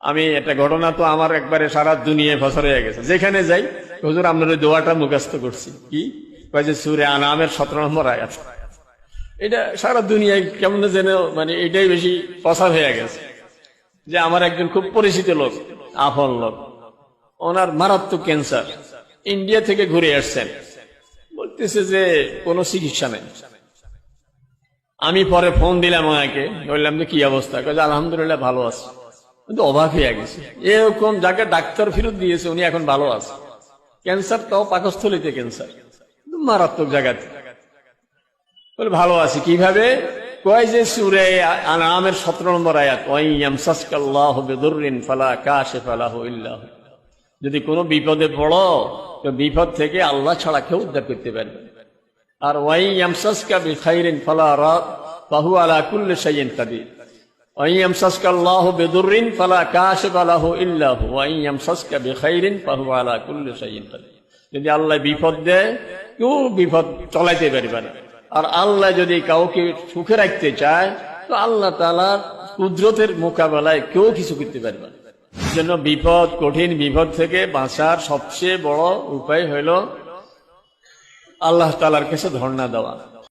আমি একটা ঘটনা তো আমার একবারে সারা দুনিয়ায় ফসর হয়ে গেছে। যেখানে যাই, হুজুর আপনার ওই দোয়াটা মুখস্থ করছি, কি কয় যে সূরা আনআমের 17 নম্বর আয়াত। এটা সারা দুনিয়ায় কেমন যেন মানে এটাই বেশি প্রচার হয়ে গেছে। যে আমার একজন খুব পরিচিত লোক, আপন লোক, ওনার মারাত্মক ক্যান্সার, ইন্ডিয়া থেকে ঘুরে আসছেন, বলতেছে যে কোনো চিকিৎসা নেই। আমি পরে ফোন দিলাম ওনাকে, বললাম যে কি অবস্থা, কাজে আলহামদুলিল্লাহ ভালো আছে। কিন্তু অবাক হয়ে গেছে, এরকম যাকে ডাক্তার ফেরত দিয়েছে উনি এখন ভালো আছে। ক্যান্সার তাও পাকস্থলীতে ক্যান্সার, মারাত্মক জায়গাতে। বলে ভালো আছে কিভাবে, কয় যে সূরা আনআমের 17 নম্বর আয়াত, ওয়াইয়ামসাসকাল্লাহু বিদুররিন ফালা কাশিফা লাহু ইল্লা হু। যদি কোনো বিপদে পড়ো তো বিপদ থেকে আল্লাহ ছাড়া কেউ উদ্ধার করতে পারবে। আর ওয়াইয়ামসাসকা বিখাইরিন ফালা ফাহুয়া আলা কুল্লি শাইইন কাদির। ওয়াইয়ামসাসকাল্লাহু বিদুররিন ফালা কাশিফা লাহু ইল্লা হু ওয়াইয়ামসাসকা বিখাইরিন ফাহুয়া আলা কুল্লি শাইইন কাদির। যদি আল্লাহ বিপদ দেয়, কেউ বিপদ চলাইতে পারবে না। আর আল্লাহ যদি কাউকে সুখে রাখতে চায় তো আল্লাহ তাআলার কুদরতের মোকাবেলায় কেউ কিছু করতে পারবে না। জন্য বিপদ, কঠিন বিপদ থেকে বাঁচার সবচেয়ে বড় উপায় হইল আল্লাহ তাআলার কাছে ধর্ণা দেওয়া।